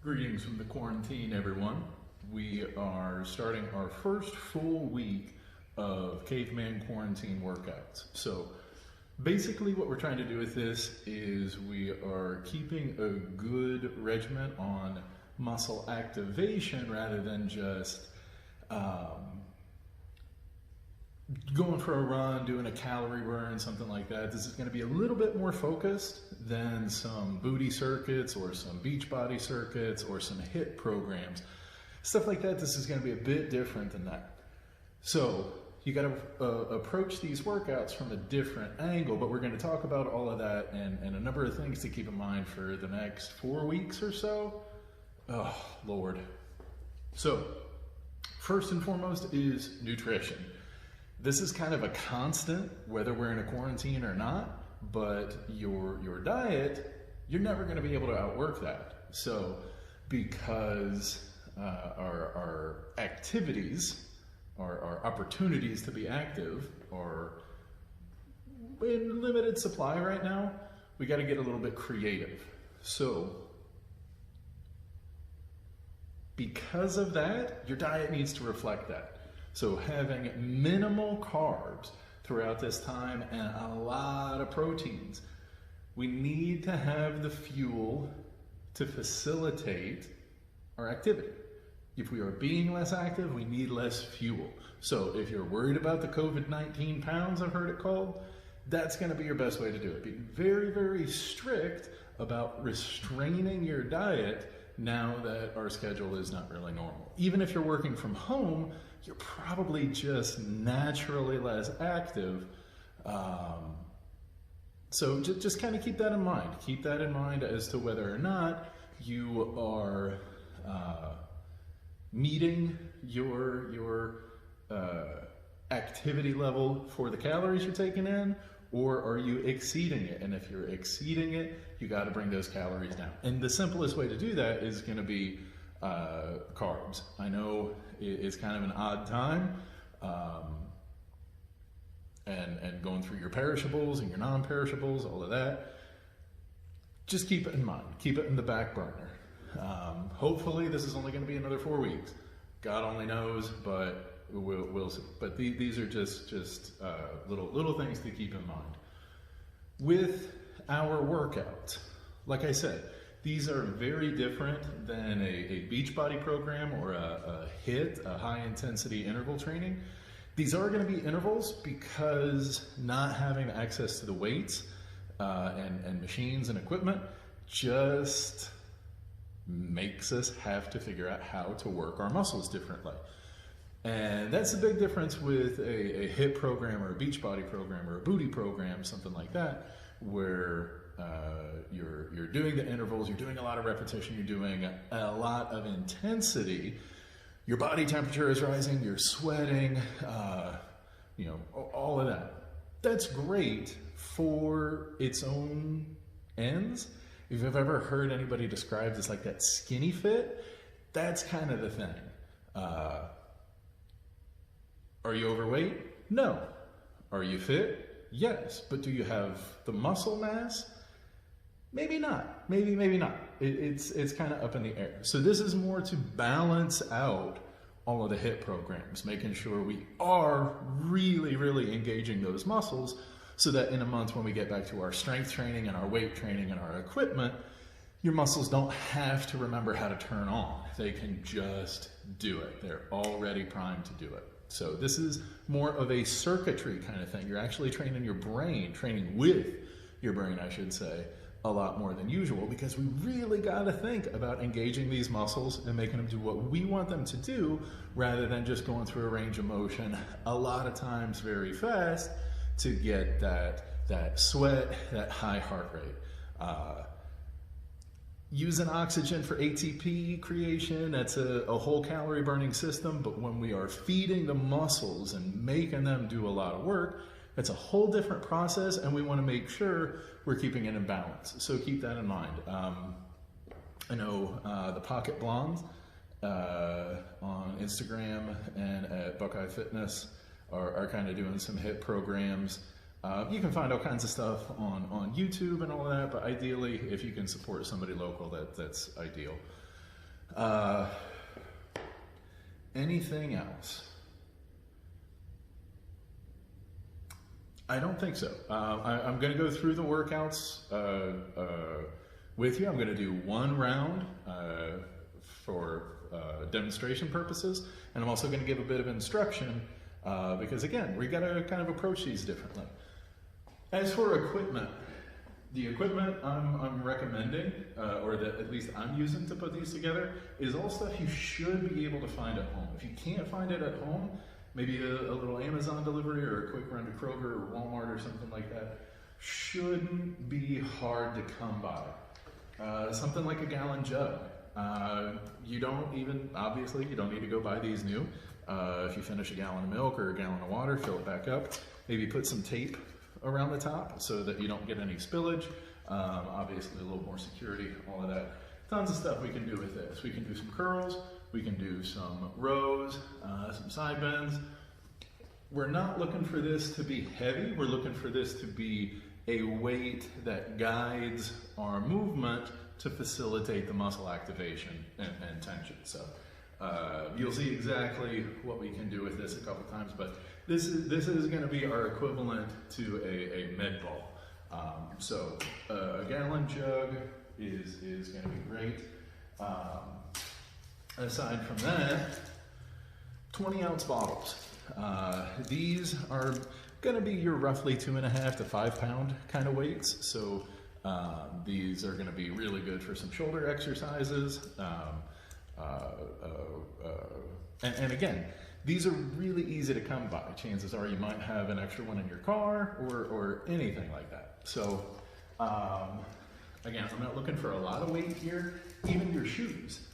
Greetings from the quarantine, everyone. We are starting our first full week of Caveman quarantine workouts. So basically what we're trying to do with this is we are keeping a good regimen on muscle activation rather than just going for a run, doing a calorie burn, something like that. This is going to be a little bit more focused than some booty circuits or some beach body circuits or some HIIT programs. Stuff like that, this is going to be a bit different than that. So you got to approach these workouts from a different angle, but we're going to talk about all of that and a number of things to keep in mind for the next 4 weeks or so. Oh, Lord. So first and foremost is nutrition. This is kind of a constant, whether we're in a quarantine or not, but your diet, you're never going to be able to outwork that. So because our activities, our opportunities to be active are in limited supply right now, we got to get a little bit creative. So because of that, your diet needs to reflect that. So having minimal carbs throughout this time and a lot of proteins. We need to have the fuel to facilitate our activity. If we are being less active, we need less fuel. So if you're worried about the COVID-19 pounds, I've heard it called, that's going to be your best way to do it. Be very, very strict about restraining your diet now that our schedule is not really normal. Even if you're working from home, you're probably just naturally less active. So just kind of keep that in mind. Keep that in mind as to whether or not you are meeting your activity level for the calories you're taking in, or are you exceeding it? And if you're exceeding it, you got to bring those calories down. And the simplest way to do that is going to be carbs. I know it's kind of an odd time, and going through your perishables and your non-perishables, all of that. Just keep it in mind. Keep it in the back burner. Hopefully this is only going to be another 4 weeks. God only knows, but we'll see. But these are just little things to keep in mind. With our workouts, like I said, these are very different than a beach body program or a HIIT, a high intensity interval training. These are going to be intervals because not having access to the weights and machines and equipment just makes us have to figure out how to work our muscles differently. And that's the big difference with a HIIT program or a beach body program or a booty program, something like that, where you're doing the intervals, you're doing a lot of repetition, you're doing a lot of intensity, your body temperature is rising, you're sweating, all of that. That's great for its own ends. If you've ever heard anybody described as like that skinny fit, that's kind of the thing. Are you overweight? No. Are you fit? Yes. But do you have the muscle mass? Maybe not. Maybe not. It's kind of up in the air. So this is more to balance out all of the HIIT programs, making sure we are really, really engaging those muscles so that in a month when we get back to our strength training and our weight training and our equipment, your muscles don't have to remember how to turn on. They can just do it. They're already primed to do it. So this is more of a circuitry kind of thing. You're actually training your brain, training with your brain, I should say, a lot more than usual, because we really got to think about engaging these muscles and making them do what we want them to do rather than just going through a range of motion a lot of times very fast to get that sweat, that high heart rate. Using oxygen for ATP creation, that's a whole calorie burning system, but when we are feeding the muscles and making them do a lot of work, it's a whole different process, and we want to make sure we're keeping it in balance. So keep that in mind. I know the Pocket Blonde on Instagram and at Buckeye Fitness are kind of doing some HIIT programs. You can find all kinds of stuff on YouTube and all that, but ideally, if you can support somebody local, that's ideal. Anything else? I don't think so. I'm going to go through the workouts with you. I'm going to do one round for demonstration purposes, and I'm also going to give a bit of instruction because, again, we got to kind of approach these differently. As for equipment, the equipment I'm recommending, or that at least I'm using to put these together, is all stuff you should be able to find at home. If you can't find it at home, maybe a little Amazon delivery or a quick run to Kroger or Walmart or something like that shouldn't be hard to come by. Something like a gallon jug. You don't even, obviously, you don't need to go buy these new. If you finish a gallon of milk or a gallon of water, fill it back up. Maybe put some tape around the top so that you don't get any spillage. Obviously a little more security, all of that. Tons of stuff we can do with this. We can do some curls, we can do some rows, some side bends. We're not looking for this to be heavy, we're looking for this to be a weight that guides our movement to facilitate the muscle activation and tension. So you'll see exactly what we can do with this a couple times, but this is going to be our equivalent to a med ball. So a gallon jug is going to be great. Aside from that, 20-ounce bottles. These are going to be your roughly 2.5 to 5 pound kind of weights. So these are going to be really good for some shoulder exercises. And again, these are really easy to come by. Chances are you might have an extra one in your car or anything like that. So again, I'm not looking for a lot of weight here. Even your shoes.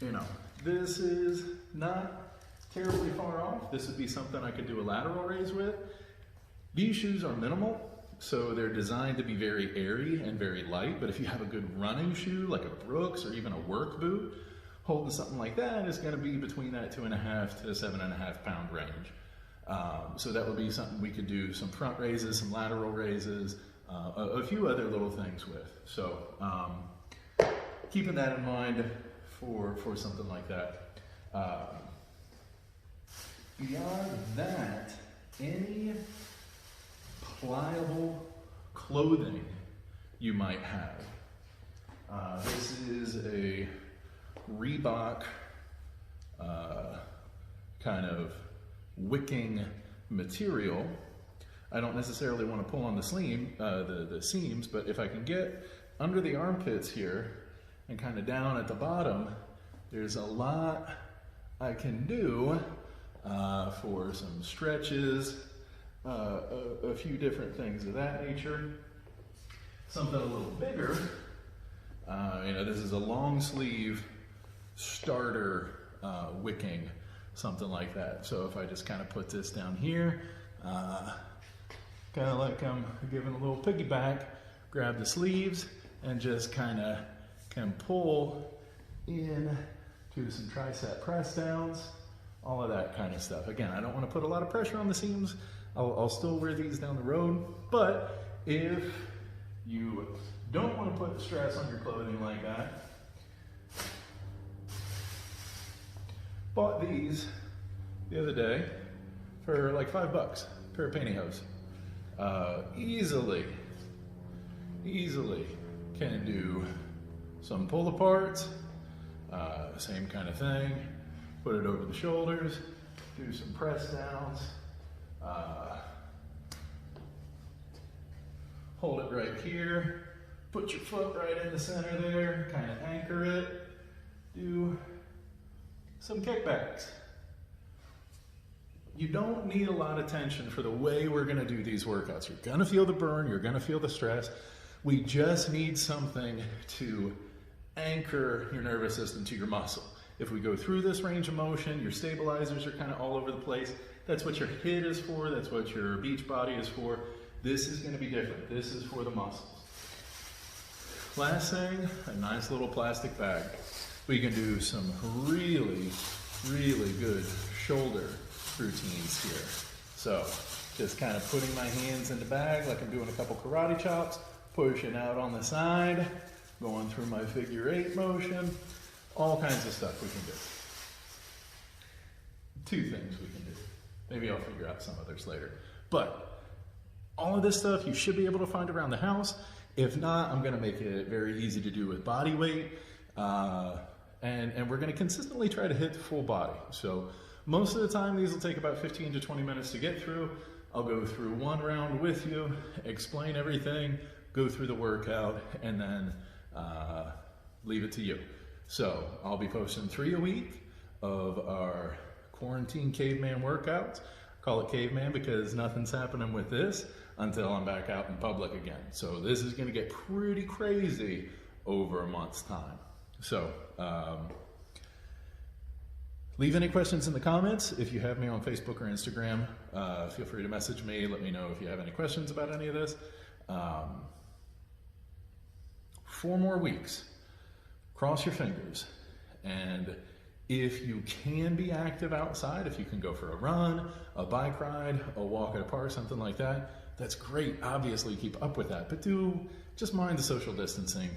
You know, this is not terribly far off. This would be something I could do a lateral raise with. These shoes are minimal, so they're designed to be very airy and very light, but if you have a good running shoe, like a Brooks or even a work boot, holding something like that is going to be between that 2.5 to 7.5 pound range. So that would be something we could do some front raises, some lateral raises, a few other little things with. So keeping that in mind for something like that. Beyond that, any pliable clothing you might have. This is a Reebok kind of wicking material. I don't necessarily want to pull on the seams, but if I can get under the armpits here and kind of down at the bottom, there's a lot I can do for some stretches, a few different things of that nature. Something a little bigger, you know, this is a long sleeve starter wicking, something like that. So if I just kind of put this down here, kind of like I'm giving a little piggyback, grab the sleeves and just kind of can pull in to some tricep press downs, all of that kind of stuff. Again, I don't want to put a lot of pressure on the seams. I'll still wear these down the road, but if you don't want to put stress on your clothing like that, bought these the other day for like $5, pair of pantyhose. Easily can do some pull aparts, same kind of thing. Put it over the shoulders, do some press downs, hold it right here, put your foot right in the center there, kind of anchor it, do some kickbacks. You don't need a lot of tension for the way we're gonna do these workouts. You're gonna feel the burn, you're gonna feel the stress. We just need something to anchor your nervous system to your muscle. If we go through this range of motion, your stabilizers are kind of all over the place. That's what your HIIT is for, that's what your beach body is for. This is gonna be different. This is for the muscles. Last thing, a nice little plastic bag. We can do some really good shoulder routines here. So just kind of putting my hands in the bag like I'm doing a couple karate chops, pushing out on the side, going through my figure 8 motion, all kinds of stuff we can do. 2 things we can do. Maybe I'll figure out some others later. But all of this stuff you should be able to find around the house. If not, I'm gonna make it very easy to do with body weight. And we're gonna consistently try to hit full body. So most of the time, these will take about 15 to 20 minutes to get through. I'll go through 1 round with you, explain everything, go through the workout, and then leave it to you. So I'll be posting 3 a week of our quarantine caveman workouts. Call it caveman because nothing's happening with this until I'm back out in public again. So this is gonna get pretty crazy over a month's time. So leave any questions in the comments. If you have me on Facebook or Instagram, feel free to message me. Let me know if you have any questions about any of this. 4 more weeks. Cross your fingers. And if you can be active outside, if you can go for a run, a bike ride, a walk at a park, something like that, that's great. Obviously keep up with that, but just mind the social distancing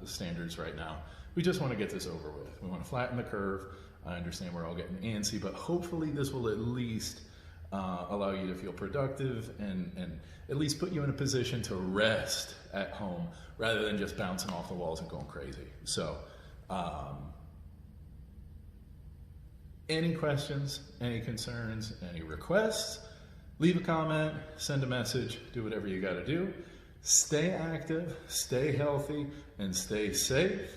standards right now. We just want to get this over with. We want to flatten the curve. I understand we're all getting antsy, but hopefully this will at least allow you to feel productive and at least put you in a position to rest at home rather than just bouncing off the walls and going crazy. So, any questions, any concerns, any requests, leave a comment, send a message, do whatever you got to do. Stay active, stay healthy, and stay safe,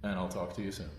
and I'll talk to you soon.